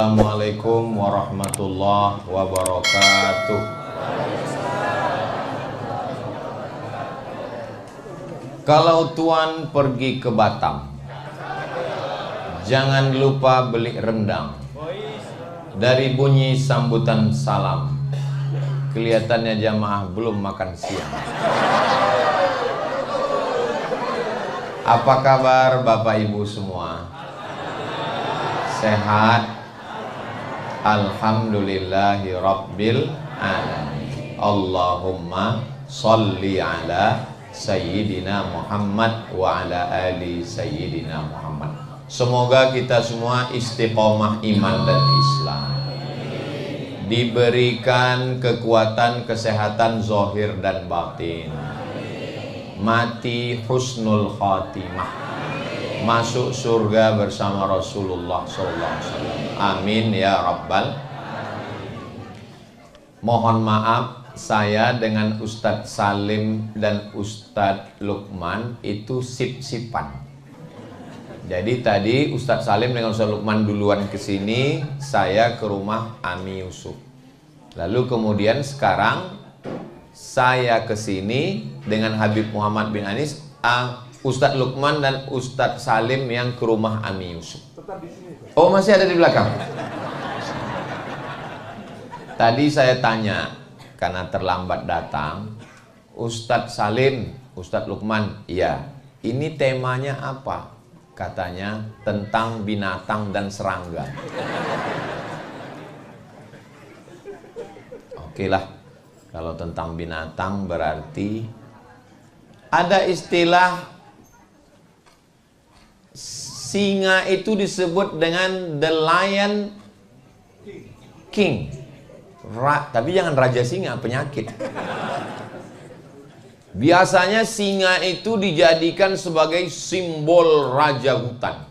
Assalamualaikum warahmatullahi wabarakatuh. Kalau Tuan pergi ke Batam, jangan lupa beli rendang. Dari bunyi sambutan salam, kelihatannya jamaah belum makan siang. Apa kabar Bapak Ibu semua? Sehat? Alhamdulillahi Rabbil Alamin. Allahumma salli ala Sayyidina Muhammad wa ala ali Sayyidina Muhammad. Semoga kita semua istiqomah iman dan Islam, diberikan kekuatan kesehatan zahir dan batin, mati husnul khatimah, masuk surga bersama Rasulullah SAW. Amin ya Rabbal. Mohon maaf, saya dengan Ustadz Salim dan Ustadz Lukman itu sip-sipan. Jadi tadi Ustadz Salim dengan Ustadz Lukman duluan ke sini, saya ke rumah Ami Yusuf. Lalu kemudian sekarang saya ke sini dengan Habib Muhammad bin Anis, Ustadz Lukman dan Ustadz Salim yang ke rumah Ami Yusuf. Oh, masih ada di belakang. Tadi saya tanya, karena terlambat datang, Ustadz Salim, Ustadz Lukman, iya, ini temanya apa? Katanya tentang binatang dan serangga. Oke lah, kalau tentang binatang berarti ada istilah singa itu disebut dengan the lion king. Tapi jangan raja singa, penyakit. Biasanya singa itu dijadikan sebagai simbol raja hutan.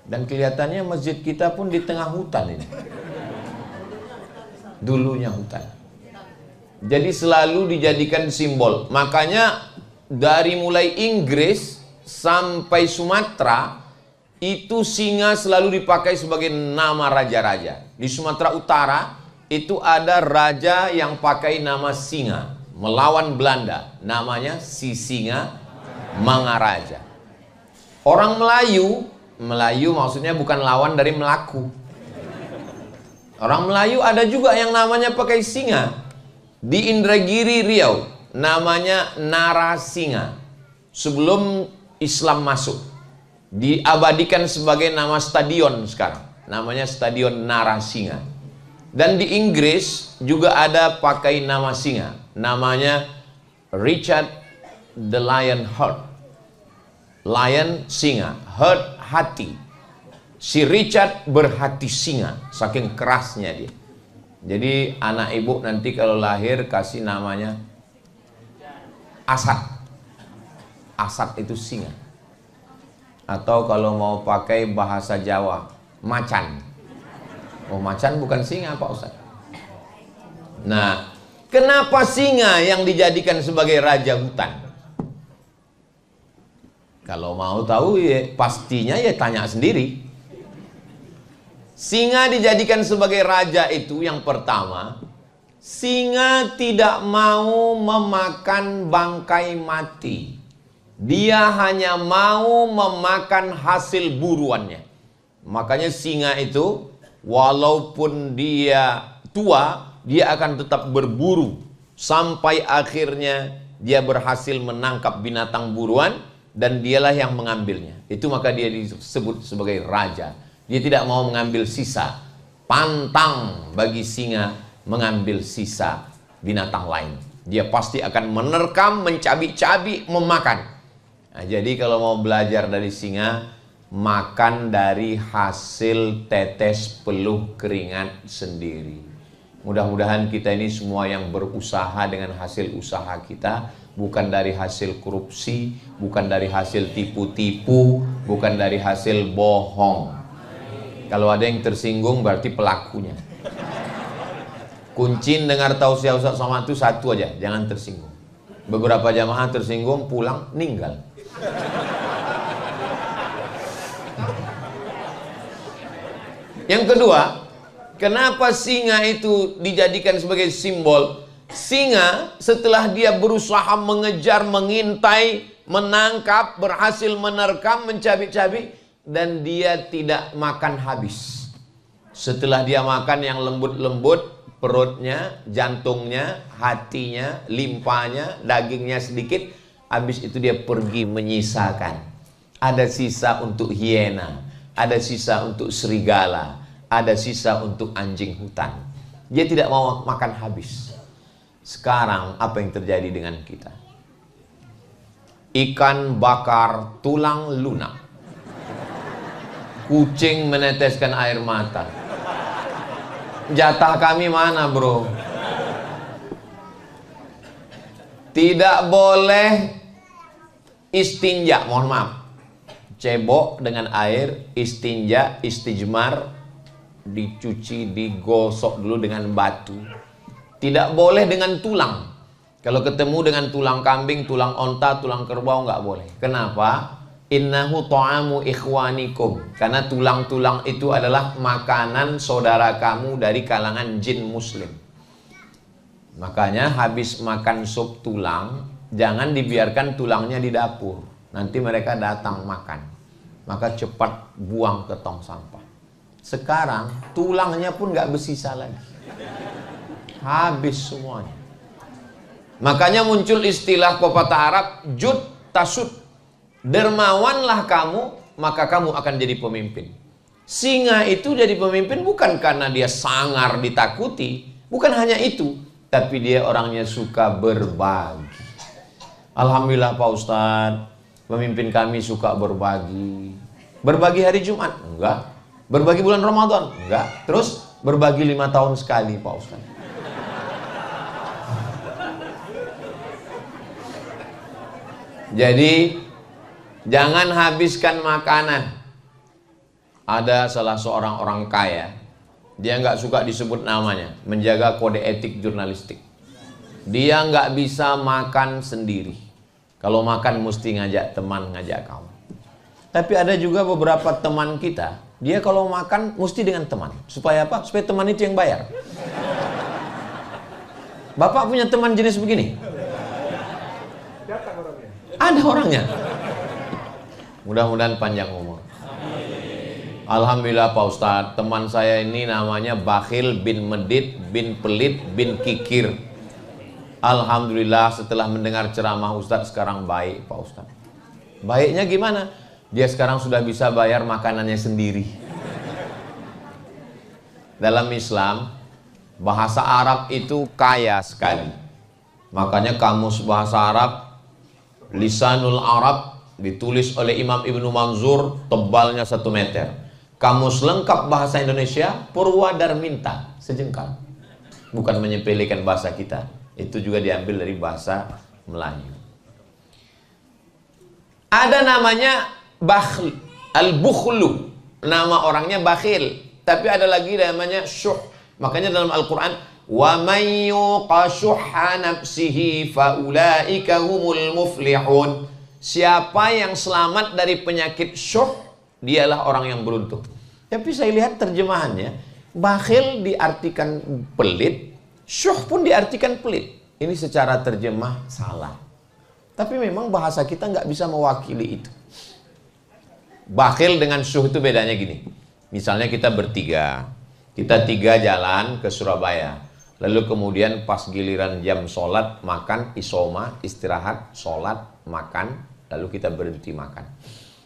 Dan kelihatannya masjid kita pun di tengah hutan ini. Dulunya hutan. Jadi selalu dijadikan simbol. Makanya dari mulai Inggris sampai Sumatera, itu singa selalu dipakai sebagai nama raja-raja. Di Sumatera Utara itu ada raja yang pakai nama singa melawan Belanda, namanya si Singa Mangaraja. Orang Melayu maksudnya bukan lawan dari Melaku. Orang Melayu ada juga yang namanya pakai singa. Di Indragiri Riau namanya Narasinga. Sebelum Islam masuk, diabadikan sebagai nama stadion sekarang, namanya Stadion Narasinga. Dan di Inggris juga ada pakai nama singa, namanya Richard the Lion Heart. Lion singa, heart hati. Si Richard berhati singa, saking kerasnya dia. Jadi anak ibu nanti kalau lahir kasih namanya Asad. Asad itu singa. Atau kalau mau pakai bahasa Jawa, macan. Oh, macan bukan singa Pak Ustaz. Nah, kenapa singa yang dijadikan sebagai raja hutan? Kalau mau tahu ya pastinya ya tanya sendiri. Singa dijadikan sebagai raja itu yang pertama, singa tidak mau memakan bangkai mati. Dia hanya mau memakan hasil buruannya. Makanya singa itu walaupun dia tua, dia akan tetap berburu sampai akhirnya dia berhasil menangkap binatang buruan dan dialah yang mengambilnya. Itu maka dia disebut sebagai raja. Dia tidak mau mengambil sisa. Pantang bagi singa mengambil sisa binatang lain. Dia pasti akan menerkam, mencabik-cabik, memakan. Nah, jadi kalau mau belajar dari singa, makan dari hasil tetes peluh keringat sendiri. Mudah-mudahan kita ini semua yang berusaha dengan hasil usaha kita, bukan dari hasil korupsi, bukan dari hasil tipu-tipu, bukan dari hasil bohong. Kalau ada yang tersinggung berarti pelakunya. Kuncin dengar tausiah Ustaz Somad itu satu aja, jangan tersinggung. Beberapa jamaah tersinggung pulang ninggal. Yang kedua, kenapa singa itu dijadikan sebagai simbol? Singa setelah dia berusaha mengejar, mengintai, menangkap, berhasil menerkam, mencabik-cabik, dan dia tidak makan habis. Setelah dia makan yang lembut-lembut, perutnya, jantungnya, hatinya, limpanya, dagingnya sedikit, habis itu dia pergi menyisakan. Ada sisa untuk hiena, ada sisa untuk serigala, ada sisa untuk anjing hutan. Dia tidak mau makan habis. Sekarang apa yang terjadi dengan kita? Ikan bakar tulang lunak, kucing meneteskan air mata. Jatah kami mana, bro? Tidak boleh istinja, mohon maaf, cebok dengan air, istinja, istijmar, dicuci, digosok dulu dengan batu. Tidak boleh dengan tulang. Kalau ketemu dengan tulang kambing, tulang onta, tulang kerbau, nggak boleh. Kenapa? Innahu ta'amu ikhwanikum. Karena tulang-tulang itu adalah makanan saudara kamu dari kalangan jin muslim. Makanya habis makan sup tulang, jangan dibiarkan tulangnya di dapur. Nanti mereka datang makan. Maka cepat buang ke tong sampah. Sekarang tulangnya pun nggak bersisa lagi. Habis semuanya. Makanya muncul istilah pepatah Arab, jud tasud. Dermawanlah kamu, maka kamu akan jadi pemimpin. Singa itu jadi pemimpin bukan karena dia sangar ditakuti, bukan hanya itu, tapi dia orangnya suka berbagi. Alhamdulillah Pak Ustadz, pemimpin kami suka berbagi. Berbagi hari Jumat? Enggak. Berbagi bulan Ramadan? Enggak. Terus berbagi 5 tahun sekali Pak Ustadz. Jadi jangan habiskan makanan. Ada salah seorang orang kaya, dia nggak suka disebut namanya, menjaga kode etik jurnalistik. Dia nggak bisa makan sendiri. Kalau makan mesti ngajak teman, ngajak kawan. Tapi ada juga beberapa teman kita, dia kalau makan mesti dengan teman. Supaya apa? Supaya teman itu yang bayar. Bapak punya teman jenis begini? Ada orangnya. Mudah-mudahan panjang umur. Alhamdulillah Pak Ustadz, teman saya ini namanya Bakhil bin Medit bin Pelit bin Kikir. Alhamdulillah setelah mendengar ceramah Ustadz sekarang baik Pak Ustadz. Baiknya gimana? Dia sekarang sudah bisa bayar makanannya sendiri. Dalam Islam, bahasa Arab itu kaya sekali. Makanya kamus bahasa Arab, Lisanul Arab, ditulis oleh Imam Ibnu Manzur, tebalnya 1 meter. Kamus lengkap bahasa Indonesia, Purwadarminta, sejengkal. Bukan menyepelekan bahasa kita, itu juga diambil dari bahasa Melayu. Ada namanya Bakhl, Al-Bukhlu, nama orangnya Bakhil. Tapi ada lagi namanya Syuh. Makanya dalam Al-Quran, wa may yuqa syuhha nafsihi faulaika humul muflihun. Siapa yang selamat dari penyakit syuh, dialah orang yang beruntung. Tapi saya lihat terjemahannya, bakhil diartikan pelit, syuh pun diartikan pelit. Ini secara terjemah salah. Tapi memang bahasa kita nggak bisa mewakili itu. Bakhil dengan syuh itu bedanya gini. Misalnya kita bertiga, kita 3 jalan ke Surabaya. Lalu kemudian pas giliran jam sholat, makan, isoma, istirahat, sholat, makan, lalu kita berhenti makan.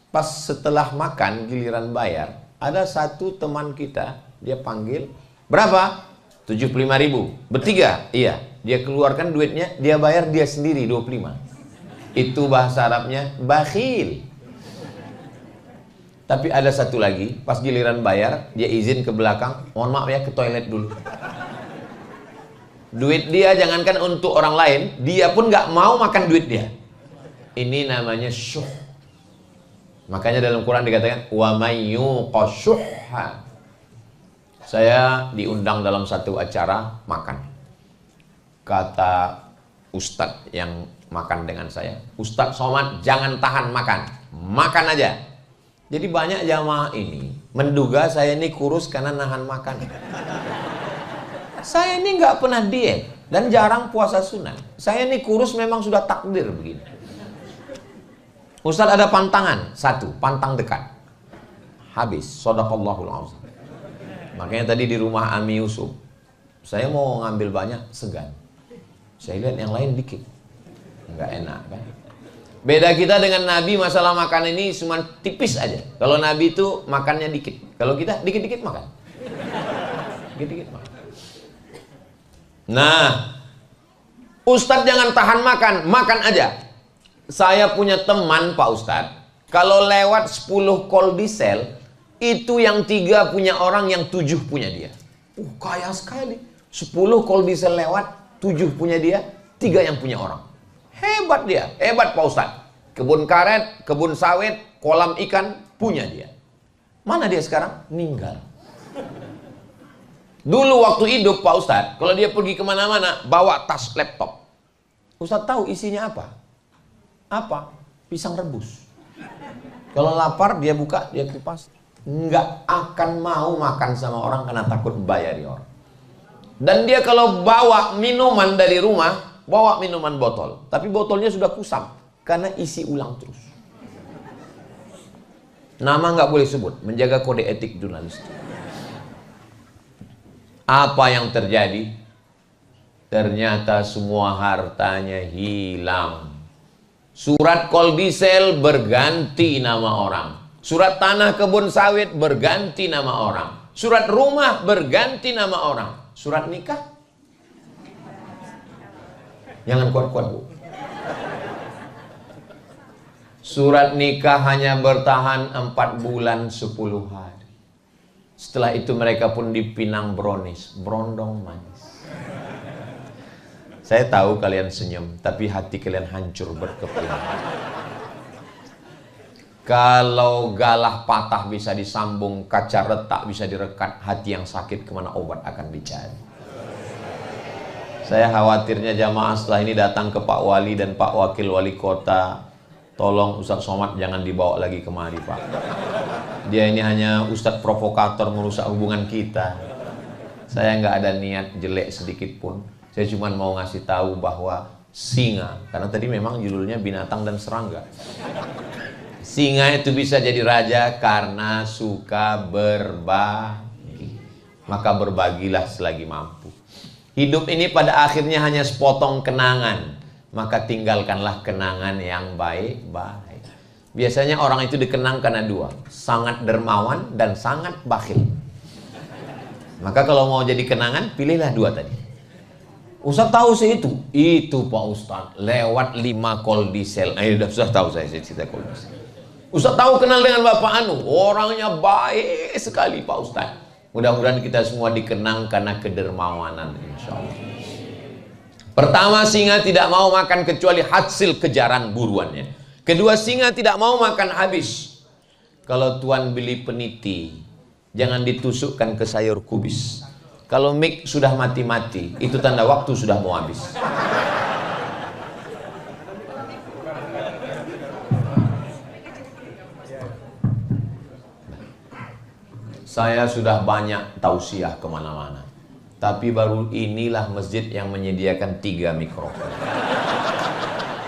Pas setelah makan, giliran bayar, ada satu teman kita, dia panggil, berapa? 75.000, bertiga? Iya, dia keluarkan duitnya, dia bayar dia sendiri 25. Itu bahasa Arabnya bakhil. Tapi ada satu lagi, pas giliran bayar, dia izin ke belakang, mohon maaf ya, ke toilet dulu. Duit dia jangankan untuk orang lain, dia pun nggak mau makan duit dia. Ini namanya syuh. Makanya dalam Quran dikatakan wa may yuqa syuhha. Saya diundang dalam satu acara makan. Kata ustadz yang makan dengan saya, Ustadz Somad jangan tahan makan, makan aja. Jadi banyak jamaah ini Menduga saya ini kurus karena nahan makan. Saya ini nggak pernah diet dan jarang puasa sunnah. Saya ini kurus memang sudah takdir begini. Ustadz ada pantangan, satu, pantang dekat. Habis, shadaqallahul azim. Makanya tadi di rumah Ami Yusuf, saya mau ngambil banyak, segan. Saya lihat yang lain dikit. Nggak enak kan? Beda kita dengan Nabi masalah makan ini cuma tipis aja. Kalau Nabi itu makannya dikit. Kalau kita dikit-dikit makan. Dikit-dikit makan. Nah, Ustadz jangan tahan makan, makan aja. Saya punya teman Pak Ustadz, kalau lewat 10 kol diesel, itu yang 3 punya orang, yang 7 punya dia. Kaya sekali. 10 kol diesel lewat, 7 punya dia, 3 yang punya orang. Hebat dia, hebat Pak Ustadz. Kebun karet, kebun sawit, kolam ikan, punya dia. Mana dia sekarang? Meninggal. Dulu waktu hidup Pak Ustadz, kalau dia pergi kemana-mana, bawa tas laptop. Ustadz tahu isinya apa? Apa? Pisang rebus. Kalau lapar dia buka, dia kupas. Nggak akan mau makan sama orang karena takut bayari orang. Dan dia kalau bawa minuman dari rumah, bawa minuman botol, tapi botolnya sudah kusam karena isi ulang terus. Nama nggak boleh sebut, menjaga kode etik jurnalistik. Apa yang terjadi? Ternyata semua hartanya hilang. Surat kol diesel berganti nama orang. Surat tanah kebun sawit berganti nama orang. Surat rumah berganti nama orang. Surat nikah? Jangan kuat-kuat, Bu. Surat nikah hanya bertahan 4 bulan 10 hari. Setelah itu mereka pun dipinang bronis, berondong manis. Saya tahu kalian senyum, tapi hati kalian hancur berkeping. Kalau galah patah bisa disambung, kaca retak bisa direkat, hati yang sakit kemana obat akan dicari. Saya khawatirnya jamaah setelah ini datang ke Pak Wali dan Pak Wakil Wali Kota, tolong Ustadz Somad jangan dibawa lagi kemari Pak. Dia ini hanya Ustadz provokator merusak hubungan kita. Saya nggak ada niat jelek sedikit pun. Saya cuma mau ngasih tahu bahwa singa, karena tadi memang judulnya binatang dan serangga. Singa itu bisa jadi raja karena suka berbagi. Maka berbagilah selagi mampu. Hidup ini pada akhirnya hanya sepotong kenangan. Maka tinggalkanlah kenangan yang baik-baik. Biasanya orang itu dikenang karena 2. Sangat dermawan dan sangat bakhil. Maka kalau mau jadi kenangan, pilihlah 2 tadi. Ustaz tahu sih itu. Itu Pak Ustaz. Lewat 5 kol diesel. Sudah tahu saya cerita kol diesel. Ustaz tahu kenal dengan Bapak Anu. Orangnya baik sekali Pak Ustaz. Mudah-mudahan kita semua dikenang karena kedermawanan, insya Allah. Pertama, singa tidak mau makan kecuali hasil kejaran buruannya. Kedua, singa tidak mau makan habis. Kalau Tuan beli peniti, jangan ditusukkan ke sayur kubis. Kalau mik sudah mati-mati, itu tanda waktu sudah mau habis. Saya sudah banyak tausiah kemana-mana, tapi baru inilah masjid yang menyediakan 3 mikrofon.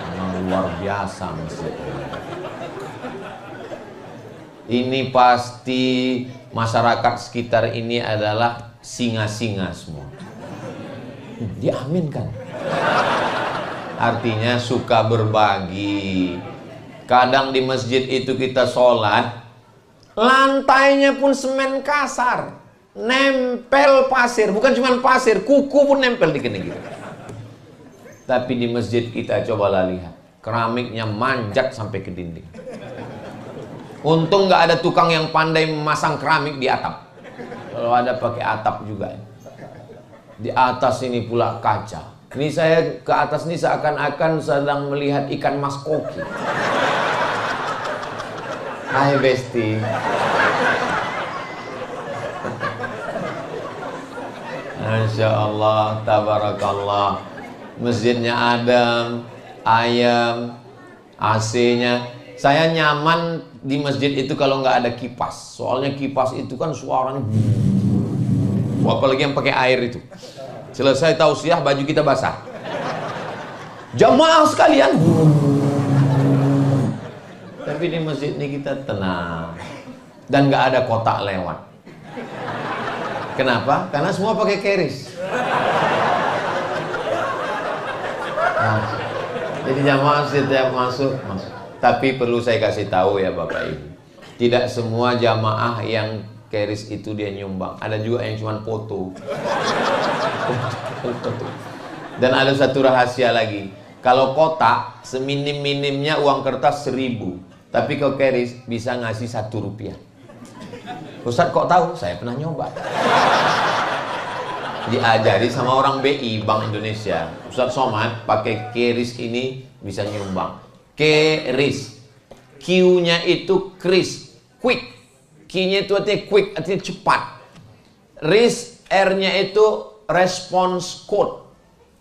Memang luar biasa masjid ini. Pasti masyarakat sekitar ini adalah singa-singa semua. Diaminkan. Artinya suka berbagi. Kadang di masjid itu kita sholat, lantainya pun semen kasar, nempel pasir, bukan cuma pasir, kuku pun nempel di gini gitu. Tapi di masjid kita cobalah lihat, keramiknya manjat sampai ke dinding. Untung nggak ada tukang yang pandai memasang keramik di atap. Kalau ada pakai atap juga. Di atas ini pula kaca. Ini saya ke atas ini seakan-akan sedang melihat ikan mas koki. Hai Besti. Masya Allah, tabarakallah. Masjidnya adem, ayam, AC-nya. Saya nyaman di masjid itu kalau nggak ada kipas. Soalnya kipas itu kan suaranya, apalagi yang pakai air itu. Selesai tausiah, baju kita basah. Jamaah sekalian. Tapi di masjid ini kita tenang. Dan nggak ada kotak lewat. Kenapa? Karena semua pakai keris. Nah, jadi jamaah setiap masuk. Tapi perlu saya kasih tahu ya Bapak Ibu, tidak semua jamaah yang keris itu dia nyumbang. Ada juga yang cuma foto. Dan ada satu rahasia lagi. Kalau kotak, seminim-minimnya uang kertas 1.000. Tapi kalau keris bisa ngasih 1 rupiah. Ustadz kok tahu? Saya pernah nyoba. Diajari sama orang BI, Bank Indonesia. Ustadz Somad pakai keris ini bisa nyumbang. Keris, Q-nya itu kris, quick. Q-nya itu artinya quick, artinya cepat. RIS, R-nya itu response code.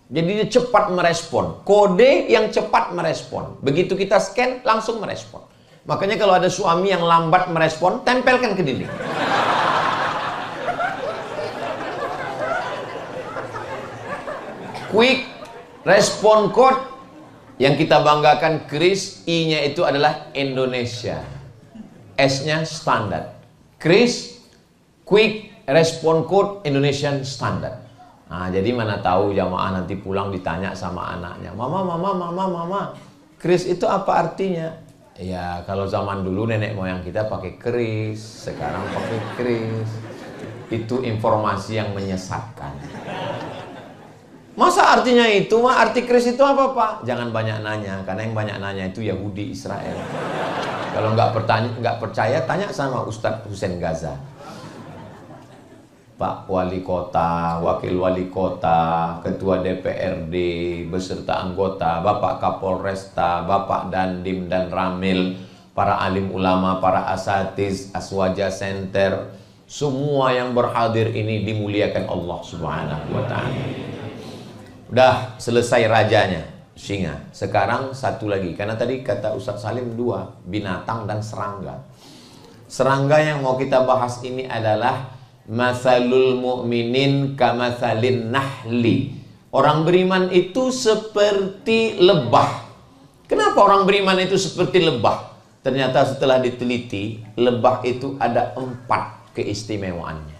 Jadi dia cepat merespon. Kode yang cepat merespon. Begitu kita scan, langsung merespon. Makanya kalau ada suami yang lambat merespon, tempelkan ke dinding. Quick respon code. Yang kita banggakan kris, I-nya itu adalah Indonesia. S-nya standar. Kris, quick respon code Indonesian standard. Nah, jadi mana tahu jamaah nanti pulang ditanya sama anaknya, Mama, kris itu apa artinya? Ya, kalau zaman dulu nenek moyang kita pakai keris, sekarang pakai kris. Itu informasi yang menyesatkan. Masa artinya itu, arti kris itu apa Pak? Jangan banyak nanya, karena yang banyak nanya itu Yahudi Israel. Kalau nggak percaya, tanya sama Ustadz Hussein Gaza. Pak Wali Kota, Wakil Wali Kota, Ketua DPRD, beserta anggota, Bapak Kapolresta, Bapak Dandim dan Ramil, para alim ulama, para asatiz, Aswaja Center, semua yang berhadir ini dimuliakan Allah Subhanahu wa Ta'ala. Udah selesai rajanya, singa. Sekarang satu lagi, karena tadi kata Ustadz Salim 2, binatang dan serangga. Serangga yang mau kita bahas ini adalah masalul mu'minin kamatsalin nahli. Orang beriman itu seperti lebah. Kenapa orang beriman itu seperti lebah? Ternyata setelah diteliti, lebah itu ada 4 keistimewaannya.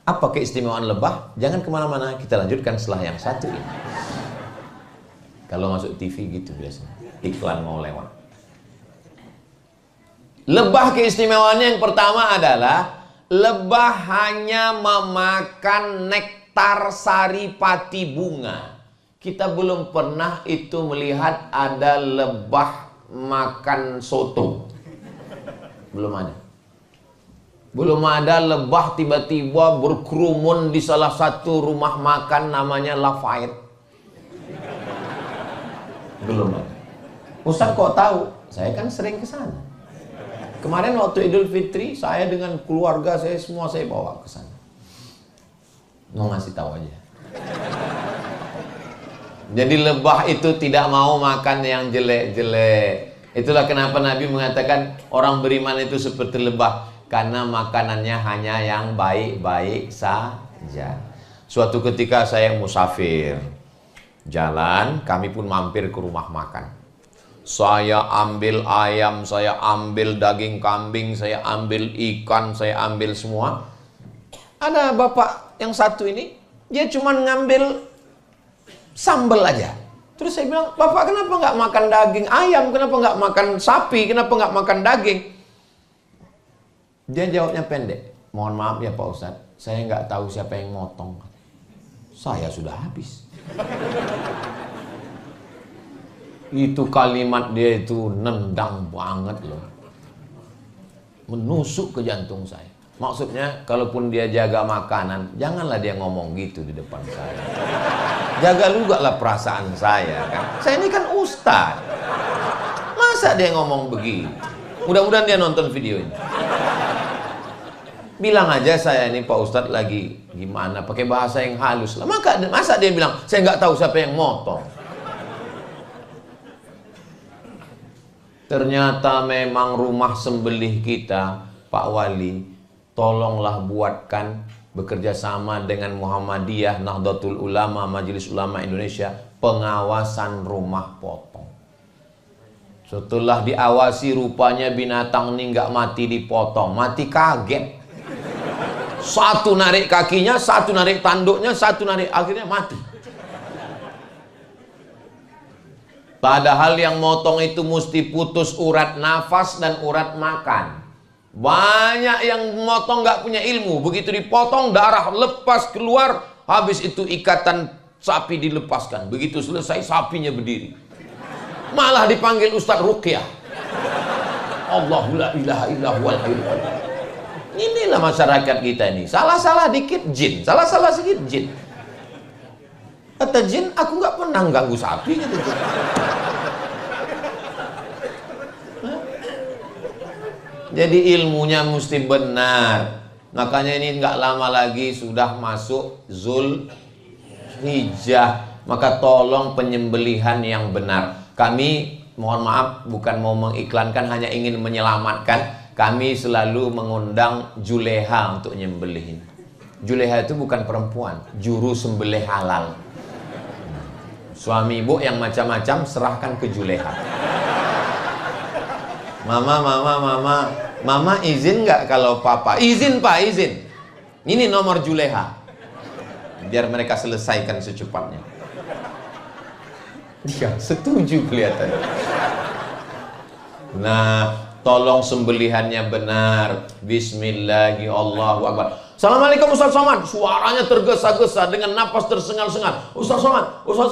Apa keistimewaan lebah? Jangan kemana-mana, kita lanjutkan setelah yang satu ini. Kalau masuk TV gitu biasanya, iklan mau lewat. Lebah keistimewaannya yang pertama adalah lebah hanya memakan nektar saripati bunga. Kita belum pernah itu melihat ada lebah makan soto. Belum ada. Belum ada lebah tiba-tiba berkerumun di salah satu rumah makan namanya Lafayette. Belum ada. Ustaz kok tahu? Saya kan sering ke sana. Kemarin waktu Idul Fitri, saya dengan keluarga saya semua saya bawa ke sana. Mau ngasih tahu aja. Jadi lebah itu tidak mau makan yang jelek-jelek. Itulah kenapa Nabi mengatakan orang beriman itu seperti lebah. Karena makanannya hanya yang baik-baik saja. Suatu ketika saya musafir, jalan, kami pun mampir ke rumah makan. Saya ambil ayam, saya ambil daging kambing, saya ambil ikan, saya ambil semua. Ada bapak yang satu ini, dia cuma ngambil sambal aja. Terus saya bilang, Bapak kenapa nggak makan daging ayam? Kenapa nggak makan sapi? Kenapa nggak makan daging? Dia jawabnya pendek. Mohon maaf ya Pak Ustadz, saya nggak tahu siapa yang motong. Saya sudah habis. Itu kalimat dia itu nendang banget loh. Menusuk ke jantung saya. Maksudnya, kalaupun dia jaga makanan, janganlah dia ngomong gitu di depan saya. Jaga juga lah perasaan saya kan. Saya ini kan ustadz. Masa dia ngomong begitu? Mudah-mudahan dia nonton video ini. Bilang aja saya ini Pak Ustadz lagi gimana, pakai bahasa yang halus lah. Masa dia bilang, saya nggak tahu siapa yang motong. Ternyata memang rumah sembelih kita, Pak Wali, tolonglah buatkan bekerja sama dengan Muhammadiyah, Nahdlatul Ulama, Majelis Ulama Indonesia, pengawasan rumah potong. Setelah diawasi, rupanya binatang ini nggak mati dipotong, mati kaget. Satu narik kakinya, satu narik tanduknya, satu narik, akhirnya mati. Padahal yang motong itu mesti putus urat nafas dan urat makan. Banyak yang motong nggak punya ilmu. Begitu dipotong, darah lepas keluar. Habis itu ikatan sapi dilepaskan. Begitu selesai, sapinya berdiri. Malah dipanggil Ustadz Ruqyah. Allahu la ilaha illa huwal hayyul qayyum. Inilah masyarakat kita ini. Salah-salah dikit jin, salah-salah sedikit jin. Kata jin, aku nggak pernah ganggu sapi gitu. Jadi ilmunya mesti benar. Makanya ini nggak lama lagi sudah masuk Zulhijjah. Maka tolong penyembelihan yang benar. Kami mohon maaf bukan mau mengiklankan, hanya ingin menyelamatkan. Kami selalu mengundang juleha untuk nyembelihin. Juleha itu bukan perempuan, juru sembelih halal. Suami ibu yang macam-macam serahkan ke juleha. Mama izin nggak kalau papa? Izin pak, izin. Ini nomor juleha. Biar mereka selesaikan secepatnya. Dia setuju kelihatannya. Nah, tolong sembelihannya benar. Bismillahirrahmanirrahim. Allahu Akbar. Assalamualaikum Ustaz Somad. Suaranya tergesa-gesa dengan napas tersengal-sengal. Ustaz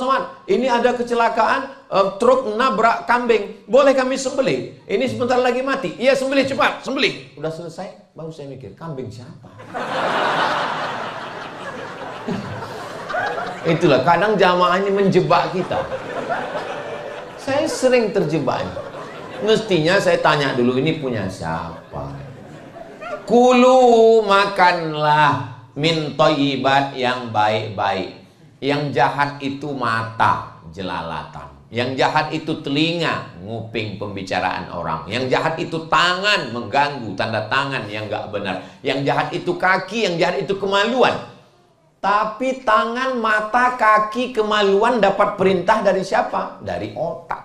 Somad, ini ada kecelakaan, truk nabrak kambing. Boleh kami sembelih? Ini sebentar lagi mati. Iya, sembelih cepat, sembelih. Udah selesai, baru saya mikir, kambing siapa? Itulah, kadang jamaah ini menjebak kita. Saya sering terjebak. Mestinya saya tanya dulu, ini punya siapa? Kulu, makanlah min thayyibat, yang baik-baik. Yang jahat itu mata, jelalatan. Yang jahat itu telinga, nguping pembicaraan orang. Yang jahat itu tangan, mengganggu, tanda tangan yang gak benar. Yang jahat itu kaki, yang jahat itu kemaluan. Tapi tangan, mata, kaki, kemaluan dapat perintah dari siapa? Dari otak.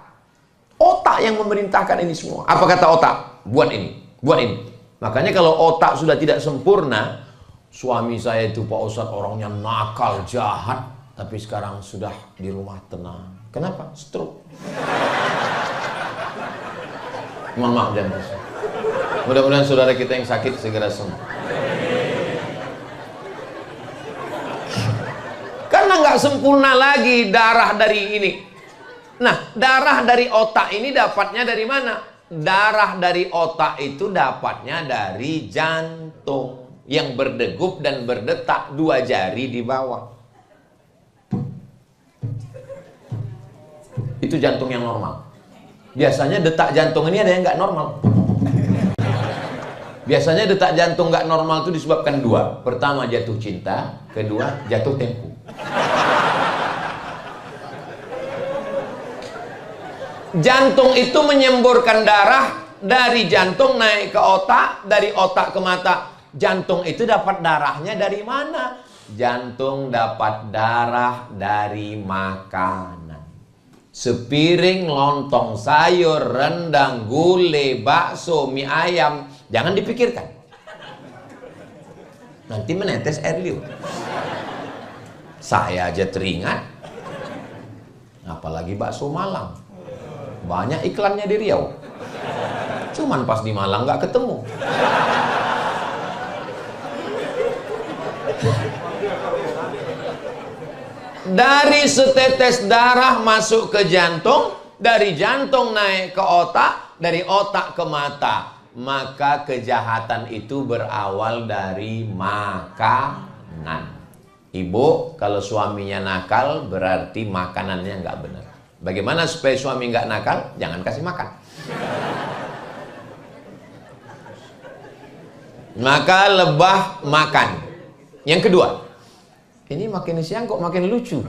Otak yang memerintahkan ini semua. Apa kata otak? Buat ini, buat ini. Makanya kalau otak sudah tidak sempurna, suami saya itu Pak Ustadz orangnya nakal, jahat, tapi sekarang sudah di rumah tenang. Kenapa? Stroke. Mohon maaf dan mudah-mudahan saudara kita yang sakit segera sembuh. Karena nggak sempurna lagi darah dari ini. Nah, darah dari otak ini dapatnya dari mana? Darah dari otak itu dapatnya dari jantung yang berdegup dan berdetak 2 jari di bawah. Itu jantung yang normal. Biasanya detak jantung ini ada yang nggak normal. Biasanya detak jantung nggak normal itu disebabkan 2. Pertama jatuh cinta, kedua jatuh tempo. Jantung itu menyemburkan darah dari jantung naik ke otak, dari otak ke mata. Jantung itu dapat darahnya dari mana? Jantung dapat darah dari makanan. Sepiring lontong sayur, rendang, gulai, bakso, mie ayam, jangan dipikirkan. Nanti menetes air liur. Saya aja teringat. Apalagi bakso Malang. Banyak iklannya di Riau. Cuman pas di Malang nggak ketemu. Dari setetes darah masuk ke jantung, dari jantung naik ke otak, dari otak ke mata. Maka kejahatan itu berawal dari makanan. Ibu, kalau suaminya nakal berarti makanannya nggak benar. Bagaimana supaya suami nggak nakal? Jangan kasih makan. Maka lebah makan. Yang kedua, ini makin siang kok makin lucu.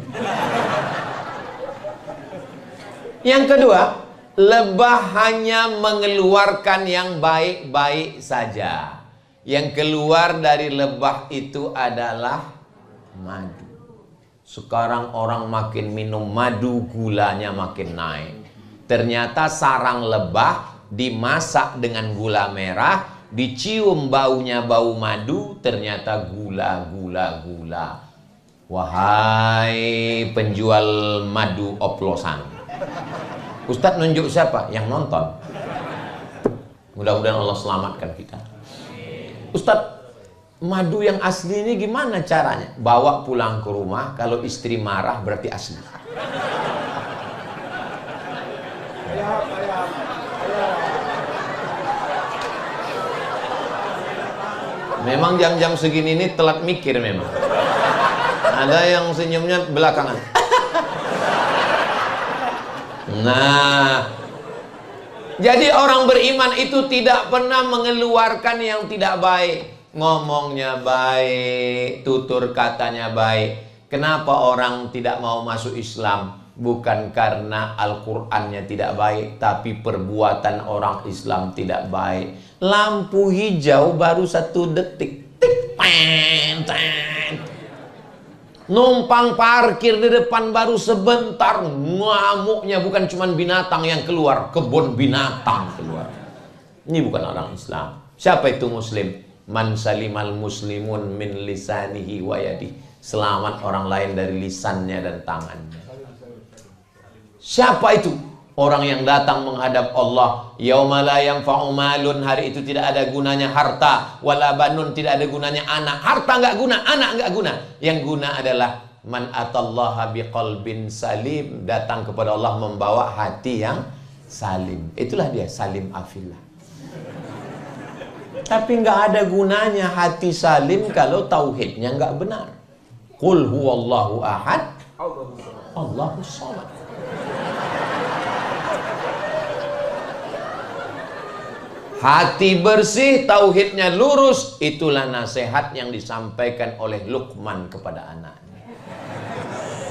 Yang kedua, Lebah hanya mengeluarkan yang baik-baik saja. Yang keluar dari lebah itu adalah madu. Sekarang orang makin minum madu, gulanya makin naik. Ternyata sarang lebah dimasak dengan gula merah, dicium baunya bau madu, ternyata gula. Wahai penjual madu oplosan, Ustadz nunjuk siapa? Yang nonton. Mudah-mudahan Allah selamatkan kita. Ustadz, madu yang asli ini gimana caranya? Bawa pulang ke rumah, kalau istri marah berarti asli. Memang jam-jam segini ini telat mikir memang. Ada yang senyumnya belakangan. Nah, jadi orang beriman itu tidak pernah mengeluarkan yang tidak baik. Ngomongnya baik, tutur katanya baik. Kenapa orang tidak mau masuk Islam? Bukan karena Al-Qur'annya tidak baik, tapi perbuatan orang Islam tidak baik. Lampu hijau baru 1 detik. Tik, pen. Numpang parkir di depan baru sebentar, ngamuknya bukan cuma binatang yang keluar, kebun binatang keluar. Ini bukan orang Islam. Siapa itu muslim? Man salimal muslimun min lisanihi wa yadihi. Selamat orang lain dari lisannya dan tangannya. Siapa itu? Orang yang datang menghadap Allah. Yauma la yanfa'u malun, hari itu tidak ada gunanya harta, wala banun, tidak ada gunanya anak. Harta enggak guna, anak enggak guna. Yang guna adalah man atallaha biqalbin salim, datang kepada Allah membawa hati yang salim. Itulah dia salim afillah. Tapi enggak ada gunanya hati salim kalau tauhidnya enggak benar. Qul huwallahu ahad, Allahus samad. Hati bersih, tauhidnya lurus, itulah nasihat yang disampaikan oleh Luqman kepada anaknya.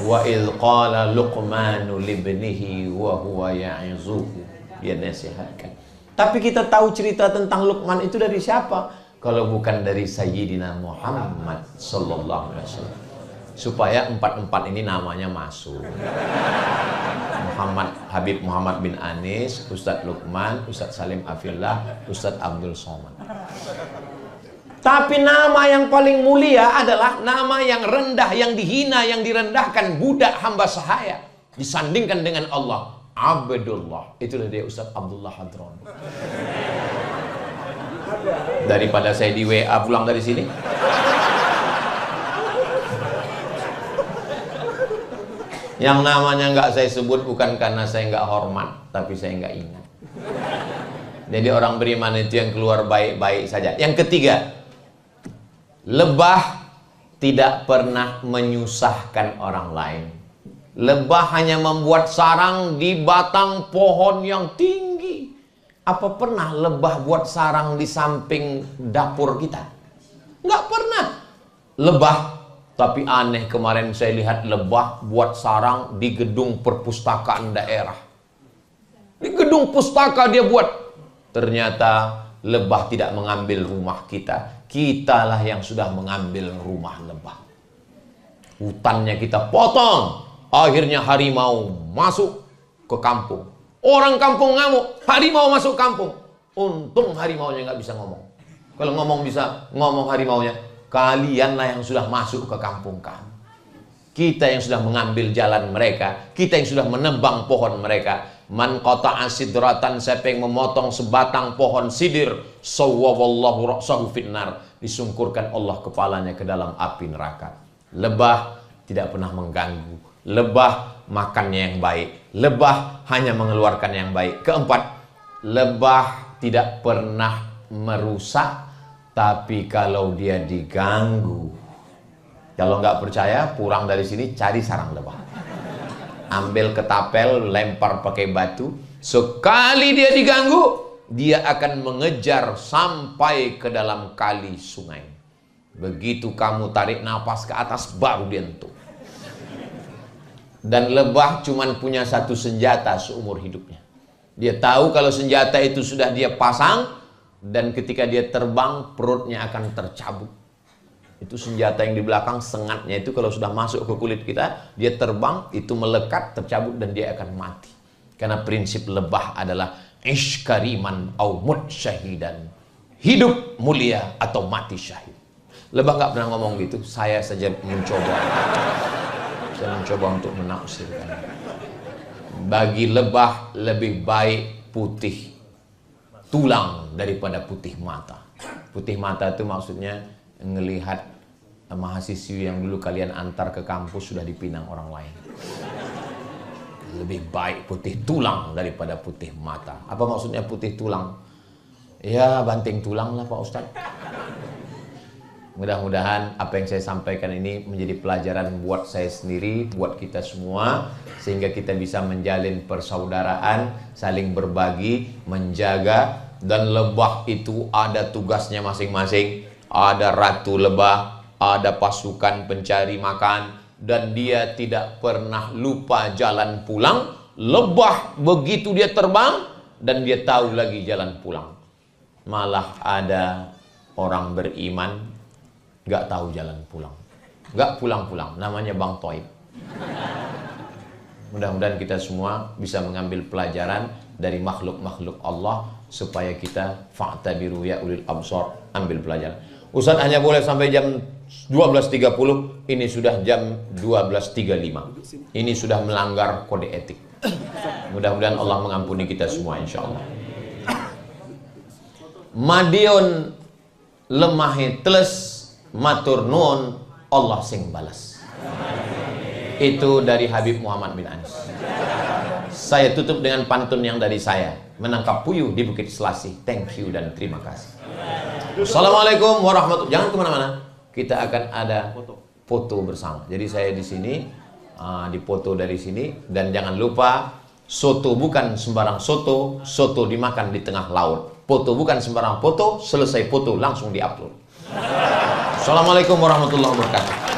Wa idh qala Luqmanu libnihi wa huwa ya'izuhu. Dia nasihatkan. Tapi kita tahu cerita tentang Luqman itu dari siapa? Kalau bukan dari Sayyidina Muhammad sallallahu alaihi wasallam. Supaya 4 ini namanya masuk. Habib Muhammad bin Anis, Ustadz Luqman, Ustadz Salim Afillah, Ustadz Abdul Somad. Tapi nama yang paling mulia adalah nama yang rendah, yang dihina, yang direndahkan, budak hamba sahaya, disandingkan dengan Allah, Abdullah. Itulah dia Ustadz Abdullah Hadron. Daripada saya di WA pulang dari sini, yang namanya nggak saya sebut bukan karena saya nggak hormat, tapi saya nggak ingat. Jadi orang beriman itu yang keluar baik-baik saja. Yang ketiga, lebah tidak pernah menyusahkan orang lain. Lebah hanya membuat sarang di batang pohon yang tinggi. Apa pernah lebah buat sarang di samping dapur kita? Nggak pernah. Lebah. Tapi aneh, kemarin saya lihat lebah buat sarang di gedung perpustakaan daerah. Di gedung pustaka dia buat. Ternyata lebah tidak mengambil rumah kita. Kitalah yang sudah mengambil rumah lebah. Hutannya kita potong. Akhirnya harimau masuk ke kampung. Orang kampung ngamuk, harimau masuk kampung. Untung harimaunya nggak bisa ngomong. Kalau ngomong bisa ngomong harimaunya. Kalianlah yang sudah masuk ke kampung kami. Kita yang sudah mengambil jalan mereka. Kita yang sudah menebang pohon mereka. Man qata'a sidratan, siapa yang memotong sebatang pohon sidir, sawwallahu ra'sahu finnar, disungkurkan Allah kepalanya ke dalam api neraka. Lebah tidak pernah mengganggu. Lebah makannya yang baik. Lebah hanya mengeluarkan yang baik. Keempat, lebah tidak pernah merusak. Tapi kalau dia diganggu, kalau nggak percaya, pulang dari sini cari sarang lebah. Ambil ketapel, lempar pakai batu. Sekali dia diganggu, dia akan mengejar sampai ke dalam kali sungai. Begitu kamu tarik nafas ke atas, baru dia entuk. Dan lebah cuman punya satu senjata seumur hidupnya. Dia tahu kalau senjata itu sudah dia pasang, dan ketika dia terbang, perutnya akan tercabut. Itu senjata yang di belakang, sengatnya itu kalau sudah masuk ke kulit kita, dia terbang, itu melekat, tercabut, dan dia akan mati. Karena prinsip lebah adalah ish kariman au mut syahidan. Hidup mulia atau mati syahid. Lebah nggak pernah ngomong gitu, saya saja mencoba. Saya mencoba untuk menafsirkan. Bagi lebah lebih baik putih tulang daripada putih mata. Putih mata itu maksudnya ngelihat mahasiswi yang dulu kalian antar ke kampus sudah dipinang orang lain. Lebih baik putih tulang daripada putih mata. Apa maksudnya putih tulang? Ya banting tulang lah Pak Ustadz. Mudah-mudahan apa yang saya sampaikan ini menjadi pelajaran buat saya sendiri, buat kita semua, sehingga kita bisa menjalin persaudaraan, saling berbagi, menjaga. Dan lebah itu ada tugasnya masing-masing. Ada ratu lebah, ada pasukan pencari makan, dan dia tidak pernah lupa jalan pulang. Lebah begitu dia terbang, dan dia tahu lagi jalan pulang. Malah ada orang beriman nggak tahu jalan pulang, nggak pulang-pulang, namanya Bang Toib. Mudah-mudahan kita semua bisa mengambil pelajaran dari makhluk-makhluk Allah, supaya kita fa'tabiru ya ulil absar, ambil pelajaran. Ustaz hanya boleh sampai jam 12.30, ini sudah jam 12.35, ini sudah melanggar kode etik. Mudah-mudahan Allah mengampuni kita semua insyaallah. Madiun lemahe teles matur nuwun Allah sing balas. Itu dari Habib Muhammad bin Anis. Saya tutup dengan pantun yang dari saya. Menangkap puyuh di Bukit Selasih. Thank you dan terima kasih. Assalamualaikum warahmatullahi wabarakatuh. Jangan kemana-mana. Kita akan ada foto bersama. Jadi saya di sini, dipoto dari sini. Dan jangan lupa, soto bukan sembarang soto. Soto dimakan di tengah laut. Foto bukan sembarang foto. Selesai foto langsung diupload. Assalamualaikum warahmatullahi wabarakatuh.